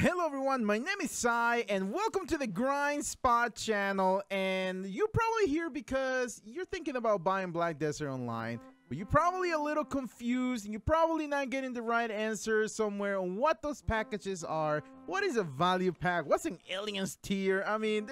Hello everyone, my name is Sai and welcome to the Grind Spot channel. And you're probably here because you're thinking about buying Black Desert Online, but you're probably a little confused and you're probably not getting the right answer somewhere on what those packages are. What is a value pack? What's an aliens tier? I mean,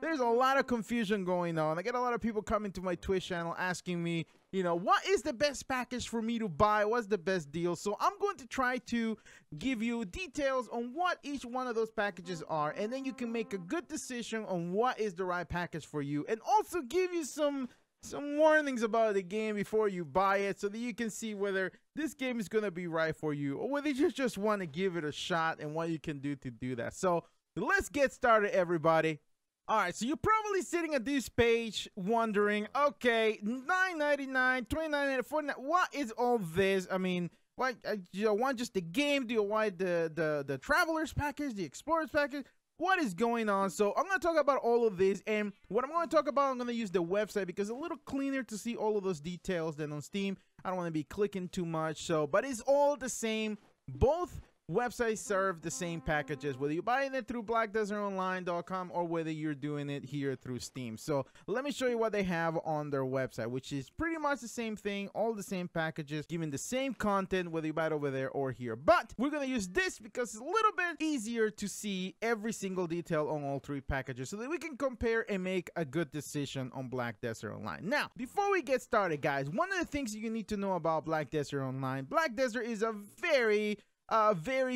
there's a lot of confusion going on. I get a lot of people coming to my Twitch channel asking me, you know, what is the best package for me to buy? What's the best deal? So I'm going to try to give you details on what each one of those packages are, and then you can make a good decision on what is the right package for you, and also give you some warnings about the game before you buy it so that you can see whether this game is going to be right for you or whether you just want to give it a shot and what you can do to do that. So let's get started, everybody. All right, so you're probably sitting at this page wondering, okay, $9.99, $29.99, $49, what is all this? I mean, what, do you want just the game? Do you want the Traveler's package, the Explorer's package? What is going on? So I'm going to talk about all of this, and what I'm going to talk about, I'm going to use the website because it's a little cleaner to see all of those details than on Steam. I don't want to be clicking too much, so, but it's all the same. Both websites serve the same packages, whether you're buying it through blackdesertonline.com or whether you're doing it here through Steam. So let me show you what they have on their website, which is pretty much the same thing, all the same packages, giving the same content, whether you buy it over there or here. But we're going to use this because it's a little bit easier to see every single detail on all three packages so that we can compare and make a good decision on Black Desert Online. Now, before we get started, guys, one of the things you need to know about Black Desert Online, Black Desert is a very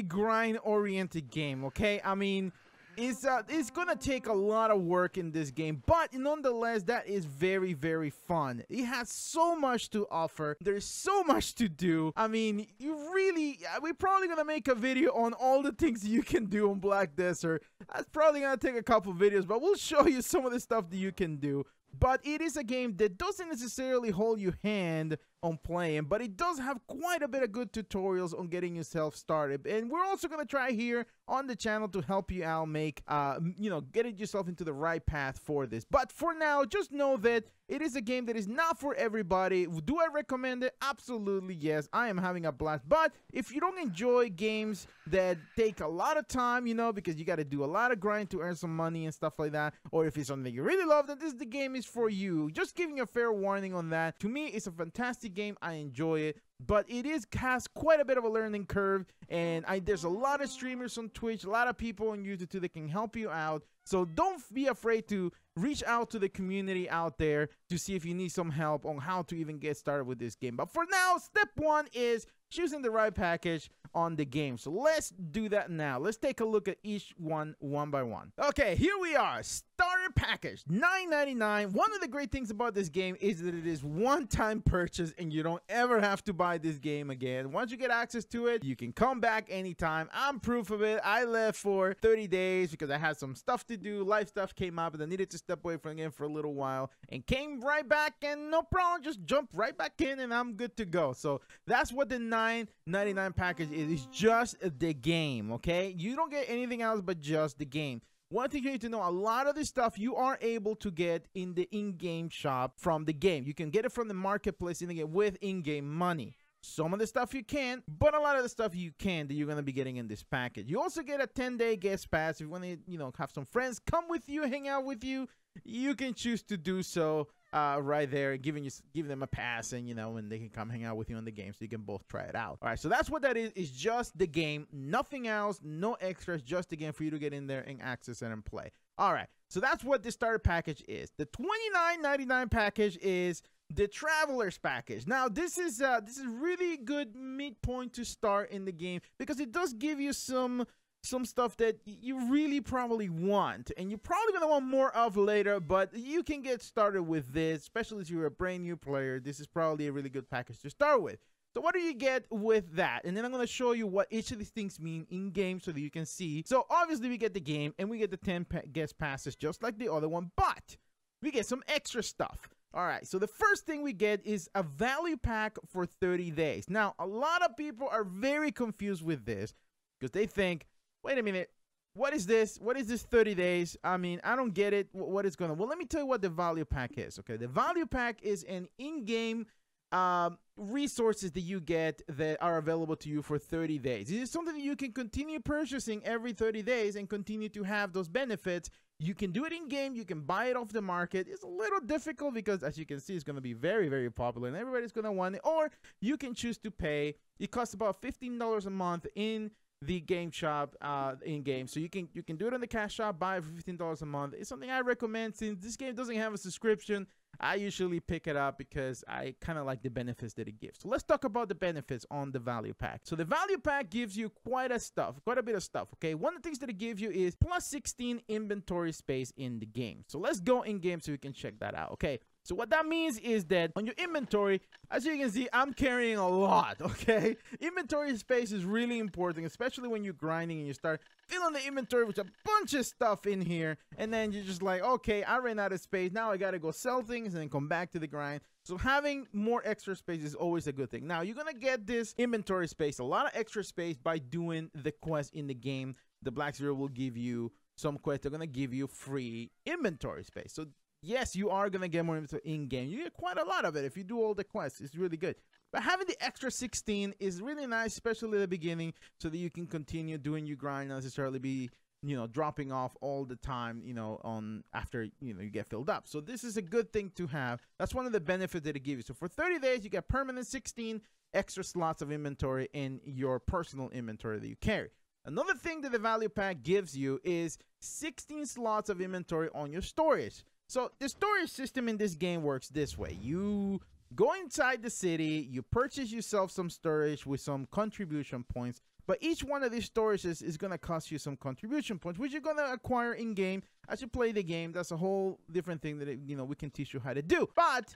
grind-oriented game, okay? I mean, it's gonna take a lot of work in this game, but nonetheless, that is very, very fun. It has so much to offer. There's so much to do. I mean, we're probably gonna make a video on all the things you can do on Black Desert. That's probably gonna take a couple videos, but we'll show you some of the stuff that you can do. But it is a game that doesn't necessarily hold your hand on playing, but it does have quite a bit of good tutorials on getting yourself started. And we're also going to try here on the channel to help you out make, getting yourself into the right path for this. But for now, just know that it is a game that is not for everybody. Do I recommend it? Absolutely, yes. I am having a blast. But if you don't enjoy games that take a lot of time, you know, because you got to do a lot of grind to earn some money and stuff like that, or if it's something you really love, then the game is for you. Just giving a fair warning on that. To me, it's a fantastic game. I enjoy it, but it has quite a bit of a learning curve, and there's a lot of streamers on Twitch, a lot of people on YouTube too that can help you out. So don't be afraid to reach out to the community out there to see if you need some help on how to even get started with this game. But for now, step one is choosing the right package on the game. So let's do that now. Let's take a look at each one by one. Okay, here we are. Starter package, $9.99. One of the great things about this game is that it is one-time purchase and you don't ever have to buy this game again. Once you get access to it, you can come back anytime. I'm proof of it. I left for 30 days because I had some stuff to do. Life stuff came up and I needed to step away from the game for a little while and came right back, and no problem, just jumped right back in and I'm good to go. So that's what the $9.99 package is. It's just the game, okay? You don't get anything else but just the game. One thing you need to know, a lot of this stuff you are able to get in the in-game shop from the game. You can get it from the marketplace in the game with in-game money. Some of the stuff you can, but a lot of the stuff you can that you're going to be getting in this package. You also get a 10-day guest pass. If you want to, have some friends come with you, hang out with you, you can choose to do so right there, give them a pass, and and they can come hang out with you on the game so you can both try it out. All right, so that's what that is. It's just the game, nothing else, no extras, just the game for you to get in there and access it and play. All right, so that's what the starter package is. The $29.99 package is the Traveler's package. Now this is really good midpoint to start in the game because it does give you some stuff that you really probably want, and you're probably going to want more of later, but you can get started with this, especially if you're a brand new player. This is probably a really good package to start with. So what do you get with that? And then I'm going to show you what each of these things mean in game so that you can see. So obviously we get the game and we get the 10 guest passes just like the other one, but we get some extra stuff. All right, so the first thing we get is a value pack for 30 days. Now, a lot of people are very confused with this because they think, wait a minute, what is this? What is this 30 days? I mean, I don't get it. What is going on? Well, let me tell you what the value pack is, okay? The value pack is an in-game resources that you get that are available to you for 30 days. This is something that you can continue purchasing every 30 days and continue to have those benefits. You can do it in game. You can buy it off the market. It's a little difficult because, as you can see, it's going to be very, very popular and everybody's going to want it. Or you can choose to pay. It costs about $15 a month in the game shop in game. So you can do it on the cash shop, buy it for $15 a month. It's something I recommend. Since this game doesn't have a subscription, I usually pick it up because I kind of like the benefits that it gives. So let's talk about the benefits on the value pack. So the value pack gives you quite a bit of stuff, okay? One of the things that it gives you is plus 16 inventory space in the game. So let's go in game so we can check that out, okay? So what that means is that on your inventory, as you can see, I'm carrying a lot, okay? Inventory space is really important, especially when you're grinding and you start filling the inventory with a bunch of stuff in here. And then you're just like, okay, I ran out of space. Now I got to go sell things and then come back to the grind. So having more extra space is always a good thing. Now, you're going to get this inventory space, a lot of extra space by doing the quest in the game. The Black Zero will give you some quests. They're going to give you free inventory space. So yes, you are going to get more inventory in-game. You get quite a lot of it if you do all the quests. It's really good. But having the extra 16 is really nice, especially at the beginning, so that you can continue doing your grind, not necessarily be, you know, dropping off all the time, you know, after, you know, you get filled up. So this is a good thing to have. That's one of the benefits that it gives you. So for 30 days, you get permanent 16 extra slots of inventory in your personal inventory that you carry. Another thing that the value pack gives you is 16 slots of inventory on your storage. So the storage system in this game works this way. You go inside the city, you purchase yourself some storage with some contribution points, but each one of these storages is going to cost you some contribution points, which you're going to acquire in-game as you play the game. That's a whole different thing that, you know, we can teach you how to do. But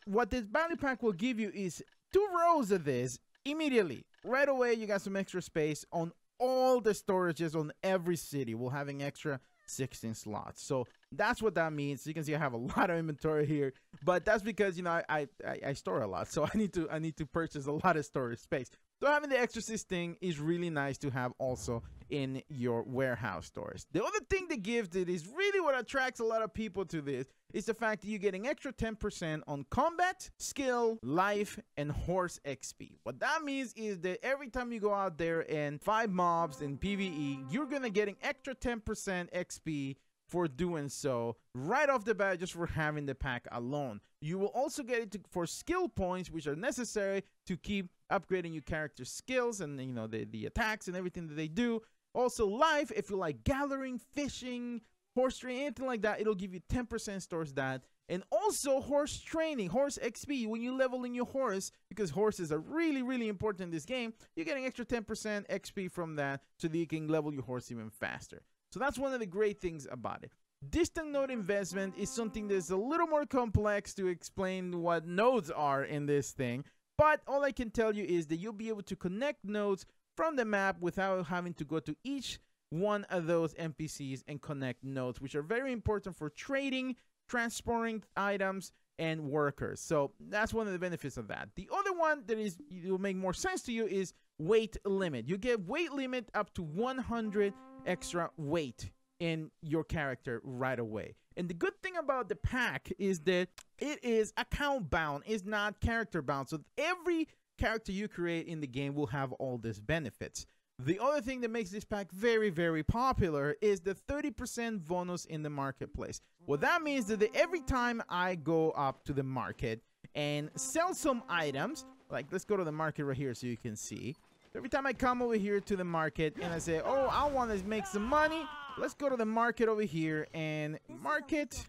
what this value pack will give you is 2 rows of this immediately. Right away, you got some extra space on all the storages on every city. We're having extra 16 slots. So that's what that means. You can see I have a lot of inventory here, but that's because, you know, I store a lot, so I need to purchase a lot of storage space. So having the extra 16 is really nice to have also in your warehouse stores. The other thing that gives it is really what attracts a lot of people to this is the fact that you're getting extra 10% on combat, skill, life, and horse XP. What that means is that every time you go out there and fight mobs in PvE, you're gonna get an extra 10% XP for doing so right off the bat, just for having the pack alone. You will also get it for skill points, which are necessary to keep upgrading your character's skills and, you know, the attacks and everything that they do. Also life, if you like gathering, fishing, horse training, anything like that, it'll give you 10% towards that. And also horse training, horse XP, when you level in your horse, because horses are really, really important in this game, you're getting extra 10% XP from that so that you can level your horse even faster. So that's one of the great things about it. Distant node investment is something that's a little more complex to explain what nodes are in this thing. But all I can tell you is that you'll be able to connect nodes from the map without having to go to each one of those NPCs and connect nodes, which are very important for trading, transporting items, and workers. So that's one of the benefits of that. The other one that will make more sense to you is weight limit. You get weight limit up to 100 extra weight in your character right away. And the good thing about the pack is that it is account bound, it's not character bound. So every character you create in the game will have all these benefits. The other thing that makes this pack very, very popular is the 30% bonus in the marketplace. What that means is that every time I go up to the market and sell some items, like let's go to the market right here so you can see. Every time I come over here to the market and I say, oh, I want to make some money, let's go to the market over here and market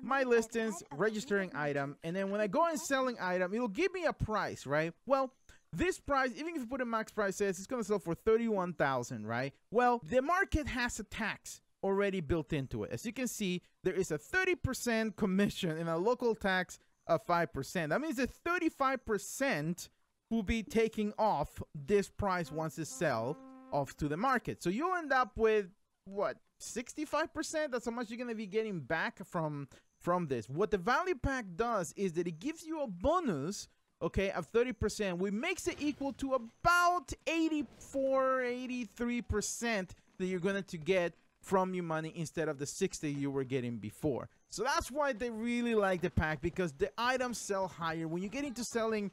my listings, registering item, and then when I go and selling item, it'll give me a price, right? Well, this price, even if you put a max price, says it's going to sell for 31,000, right? Well, the market has a tax already built into it. As you can see, there is a 30% commission and a local tax of 5%. That means that 35% will be taking off this price once it's sell off to the market. So you'll end up with what, 65%? That's how much you're going to be getting back from this. What the value pack does is that it gives you a bonus, okay, of 30%, which makes it equal to about 84, 83% that you're going to get from your money instead of the 60 you were getting before. So that's why they really like the pack, because the items sell higher. When you get into selling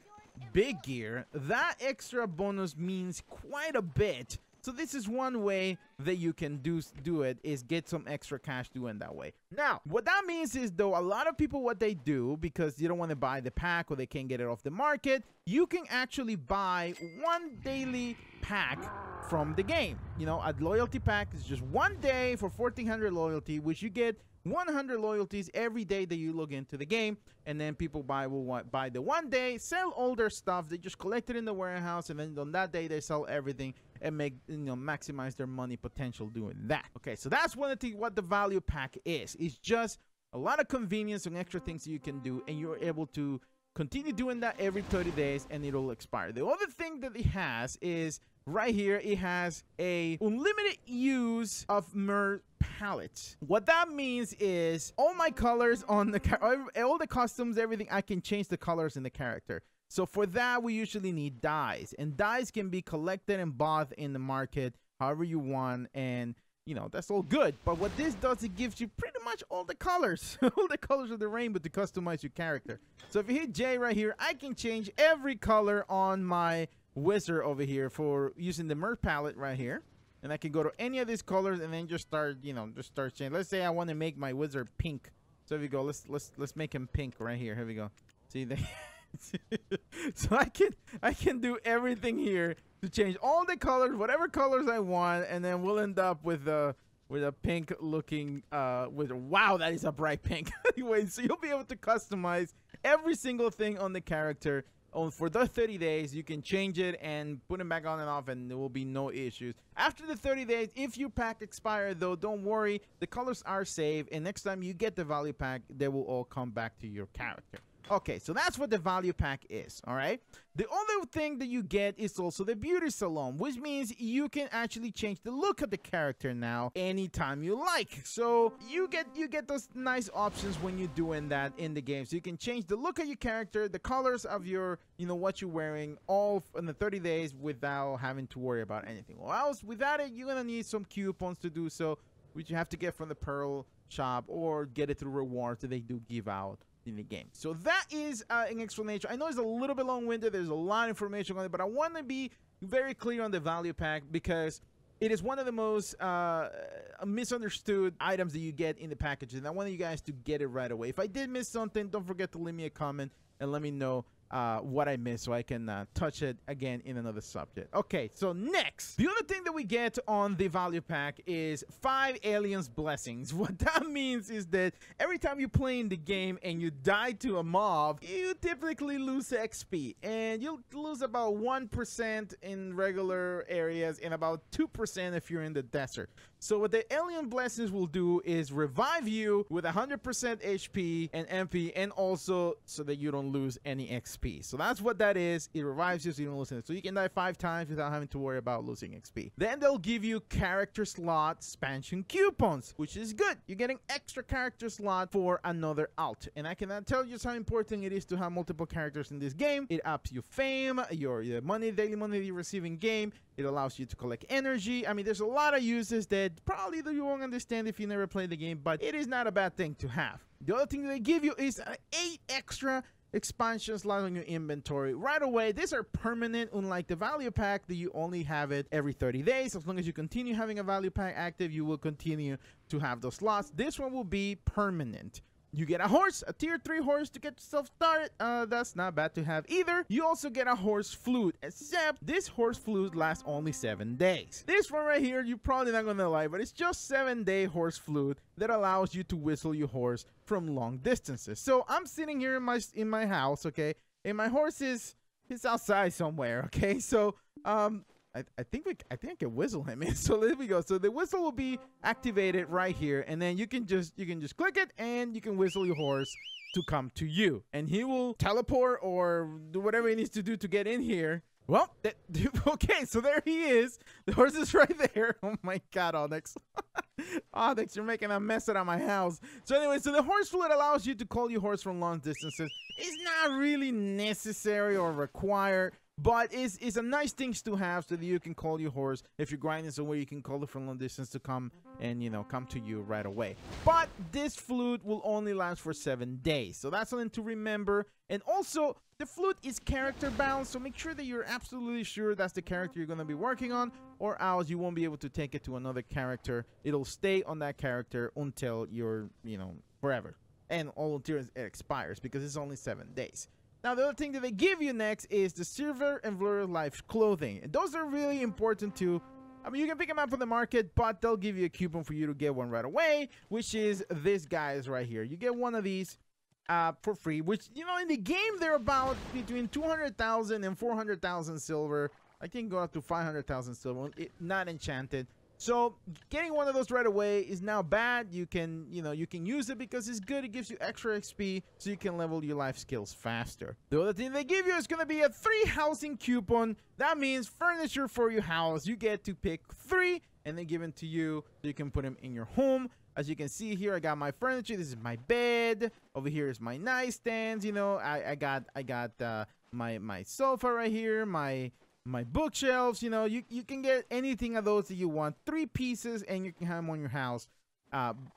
big gear, that extra bonus means quite a bit. So this is one way that you can do it, is get some extra cash doing that way. Now, what that means is, though, a lot of people, what they do, because you don't want to buy the pack or they can't get it off the market, you can actually buy one daily pack from the game. You know, a loyalty pack is just 1 day for 1400 loyalty, which you get 100 loyalties every day that you log into the game. And then people will buy the 1 day, sell all their stuff, they just collect it in the warehouse, and then on that day they sell everything and make, you know, maximize their money potential doing that. Okay, so that's what the value pack is. It's just a lot of convenience and extra things that you can do, and you're able to continue doing that every 30 days and it'll expire. The other thing that it has is right here, it has a unlimited use of mer palettes. What that means is all my colors on the all the customs, everything, I can change the colors in the character. So for that, we usually need dyes, and dyes can be collected and bought in the market however you want, and you know, that's all good. But what this does, it gives you pretty much all the colors all the colors of the rainbow to customize your character. So if you hit J right here, I can change every color on my wizard over here for using the mer palette right here, and I can go to any of these colors and then just start, you know, just start changing. Let's say I want to make my wizard pink, so here we go. Let's make him pink right here. Here we go. See that? So I can do everything here to change all the colors, whatever colors I want, and then we'll end up with a pink looking wizard. Wow, that is a bright pink. Anyway, so you'll be able to customize every single thing on the character. For the 30 days, you can change it and put it back on and off, and there will be no issues. After the 30 days, if your pack expires, though, don't worry. The colors are saved, and next time you get the value pack, they will all come back to your character. Okay, so that's what the value pack is, all right? The other thing that you get is also the beauty salon, which means you can actually change the look of the character now anytime you like. So you get those nice options when you're doing that in the game. So you can change the look of your character, the colors of your, you know, what you're wearing, all in the 30 days without having to worry about anything. Or else, without it, you're gonna need some coupons to do so, which you have to get from the Pearl shop or get it through rewards that they do give out in the game. So that is an explanation. I know it's a little bit long-winded, there's a lot of information on it, but I want to be very clear on the value pack because it is one of the most misunderstood items that you get in the packages, and I want you guys to get it right away. If I did miss something, don't forget to leave me a comment and let me know what I missed so I can touch it again in another subject. Okay, so next, the other thing that we get on the value pack is 5 aliens blessings. What that means is that every time you play in the game and you die to a mob, you typically lose XP, and you'll lose about 1% in regular areas and about 2% if you're in the desert. So what the alien blessings will do is revive you with 100% HP and MP, and also so that you don't lose any XP. So that's what that is. It revives you so you don't lose it. So you can die 5 times without having to worry about losing XP. Then they'll give you character slot expansion coupons, which is good. You're getting extra character slot for another alt. And I cannot tell you just how important it is to have multiple characters in this game. It ups your fame, your money, daily money you receive in game. It allows you to collect energy. I mean, there's a lot of uses that probably you won't understand if you never played the game, but it is not a bad thing to have. The other thing they give you is 8 extra expansion slots on your inventory right away. These are permanent, unlike the value pack that you only have it every 30 days. As long as you continue having a value pack active, you will continue to have those slots. This one will be permanent. You get a horse, a tier 3 horse to get yourself started. That's not bad to have either. You also get a horse flute, except this horse flute lasts only 7 days. This one right here, you're probably not gonna like, but it's just 7-day horse flute that allows you to whistle your horse from long distances. So I'm sitting here in my house, okay, and my horse is outside somewhere, okay. So I think I can whistle him in. So there we go. So the whistle will be activated right here, and then you can just click it and you can whistle your horse to come to you, and he will teleport or do whatever he needs to do to get in here. Well, okay, so there he is. The horse is right there. Oh my God, Onyx. Onyx, you're making a mess out of my house. So anyway, so the horse flute allows you to call your horse from long distances. It's not really necessary or required, but it's a nice thing to have so that you can call your horse. If you're grinding somewhere, you can call it from long distance to come and, you know, come to you right away. But this flute will only last for 7 days, so that's something to remember. And also, the flute is character bound, so make sure that you're absolutely sure that's the character you're going to be working on, or else you won't be able to take it to another character. It'll stay on that character until you're, you know, forever, and all until it expires, because it's only 7 days. Now, the other thing that they give you next is the Silver and Blur Life clothing. And those are really important too. I mean, you can pick them up on the market, but they'll give you a coupon for you to get one right away, which is this guy's right here. You get one of these for free, which, you know, in the game, they're about between 200,000 and 400,000 silver. I think go up to 500,000 silver, not enchanted. So getting one of those right away is now bad. You can, you know, you can use it because it's good. It gives you extra XP so you can level your life skills faster. The other thing they give you is going to be a 3 housing coupon. That means furniture for your house. You get to pick 3 and then give them to you so you can put them in your home. As you can see here, I got my furniture. This is my bed. Over here is my nightstands. You know, I got my sofa right here, my bookshelves. You know, you can get anything of those that you want. 3 pieces, and you can have them on your house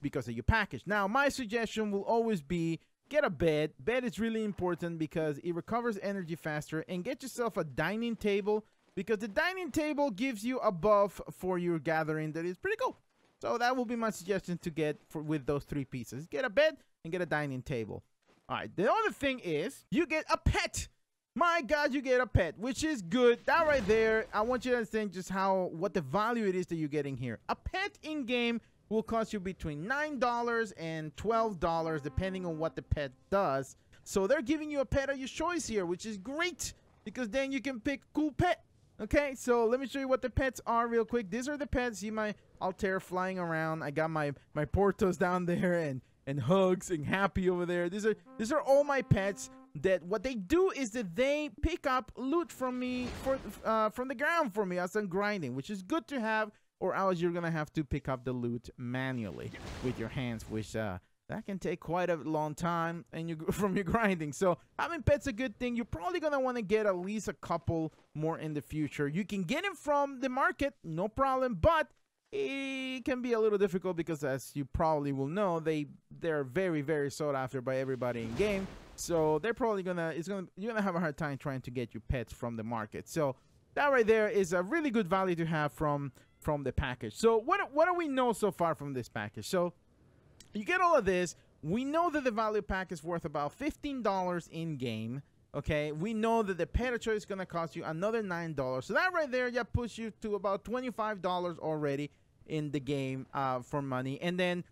because of your package. Now, my suggestion will always be get a bed. Bed is really important because it recovers energy faster, and get yourself a dining table because the dining table gives you a buff for your gathering that is pretty cool. So that will be my suggestion to get with those 3 pieces. Get a bed and get a dining table. All right, the other thing is you get a pet. My God, you get a pet, which is good. That right there, I want you to understand just what the value it is that you're getting here. A pet in-game will cost you between $9 and $12, depending on what the pet does. So they're giving you a pet of your choice here, which is great, because then you can pick cool pet. Okay, so let me show you what the pets are real quick. These are the pets. See my Altair flying around. I got my Portos down there, and Hugs and Happy over there. These are all my pets. That what they do is that they pick up loot from me from the ground for me as I'm grinding, which is good to have, or else you're gonna have to pick up the loot manually with your hands, which that can take quite a long time and from your grinding. So having pets a good thing. You're probably gonna want to get at least a couple more in the future. You can get them from the market, no problem, but it can be a little difficult because, as you probably will know, they're very, very sought after by everybody in game. So they're probably you're gonna have a hard time trying to get your pets from the market. So that right there is a really good value to have from the package. So what do we know so far from this package? So you get all of this. We know that the value pack is worth about $15 in game. Okay, we know that the pet of choice is gonna cost you another $9. So that right there, yeah, puts you to about $25 already in the game for money. And then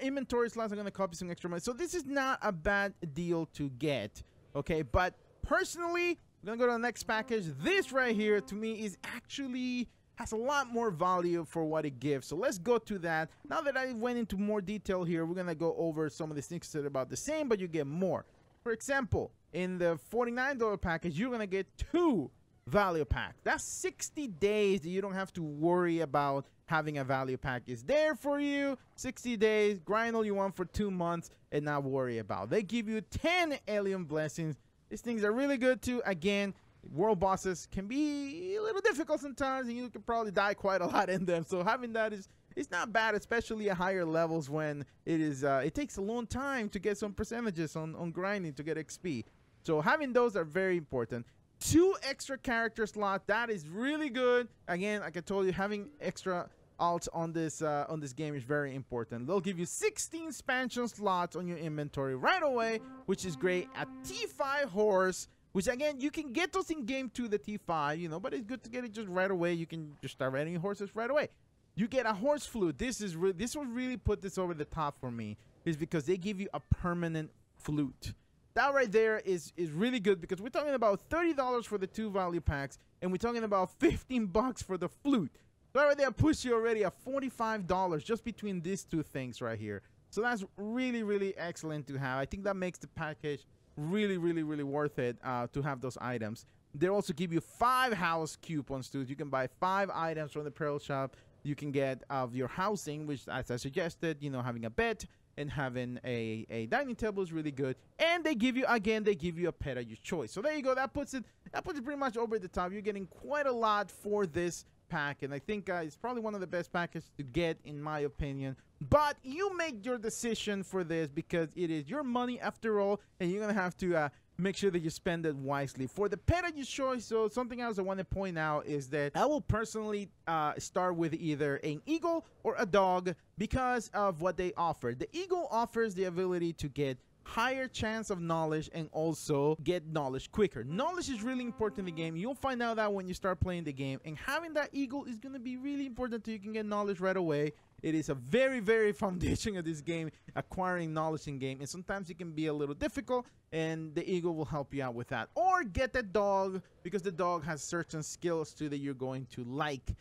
inventory slots are going to cost you some extra money. So this is not a bad deal to get. Okay, but personally, I'm going to go to the next package. This right here, to me, is actually has a lot more value for what it gives. So let's go to that. Now that I went into more detail here, we're going to go over some of the things that are about the same, but you get more. For example, in the $49 package, you're going to get 2 value pack. That's 60 days that you don't have to worry about having a value pack. Is there for you. 60 days, grind all you want for 2 months and not worry about. They give you 10 alien blessings. These things are really good too. Again, world bosses can be a little difficult sometimes, and you can probably die quite a lot in them. So having that it's not bad, especially at higher levels when it takes a long time to get some percentages on grinding to get XP. So having those are very important. 2 extra character slots, that is really good. Again, like I told you, having extra alts on this game is very important. They'll give you 16 expansion slots on your inventory right away, which is great. A T5 horse, which again, you can get those in game too, the T5, you know, but it's good to get it just right away. You can just start riding horses right away. You get a horse flute. This will really put this over the top for me, is because they give you a permanent flute. That right there is really good, because we're talking about $30 for the 2 value packs, and we're talking about 15 bucks for the flute. So that right there puts you already at $45 just between these 2 things right here. So that's really, really excellent to have. I think that makes the package really, really, really worth it to have those items. They also give you 5 house coupons too. You can buy 5 items from the Pearl Shop. You can get your housing, which, as I suggested, you know, having a bed, and having a dining table is really good. And they give you, again, they give you a pet of your choice. So there you go. That puts it pretty much over the top. You're getting quite a lot for this pack, and I think it's probably one of the best packages to get, in my opinion. But you make your decision for this, because it is your money after all, and you're gonna have to make sure that you spend it wisely. For the pet of your choice, so something else I want to point out is that I will personally start with either an eagle or a dog because of what they offer. The eagle offers the ability to get higher chance of knowledge and also get knowledge quicker. Knowledge is really important in the game. You'll find out that when you start playing the game, and having that eagle is going to be really important so you can get knowledge right away. It is a very, very foundation of this game, acquiring knowledge in game, and sometimes it can be a little difficult, and the eagle will help you out with that. Or get the dog, because the dog has certain skills too that you're going to like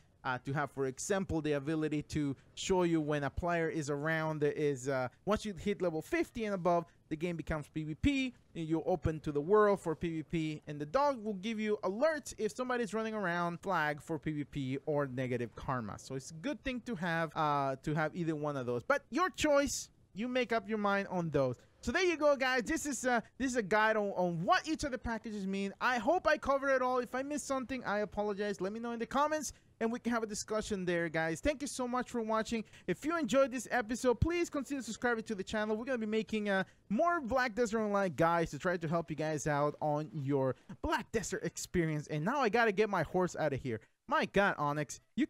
to have. For example, the ability to show you when a player is around is once you hit level 50 and above, the game becomes PvP, and you're open to the world for PvP, and the dog will give you alerts if somebody's running around, flag for PvP or negative karma. So it's a good thing to have either one of those, but your choice. You make up your mind on those. So there you go, guys. This is a guide on what each of the packages mean. I hope I covered it all. If I missed something, I apologize. Let me know in the comments, and we can have a discussion there, guys. Thank you so much for watching. If you enjoyed this episode, please consider subscribing to the channel. We're going to be making more Black Desert Online guides to try to help you guys out on your Black Desert experience. And now I got to get my horse out of here. My God, Onyx, you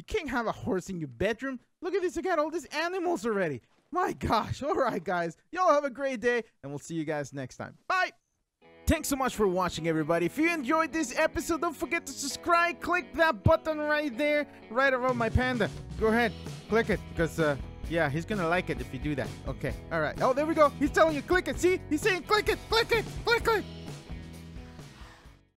can't have a horse in your bedroom. Look at this. I got all these animals already. My gosh. All right, guys. Y'all have a great day, and we'll see you guys next time. Bye. Thanks so much for watching, everybody. If you enjoyed this episode, don't forget to subscribe. Click that button right there, right around my panda. Go ahead, click it, because yeah, he's gonna like it if you do that. Okay, all right. Oh, there we go. He's telling you click it. See, he's saying click it, click it, click it.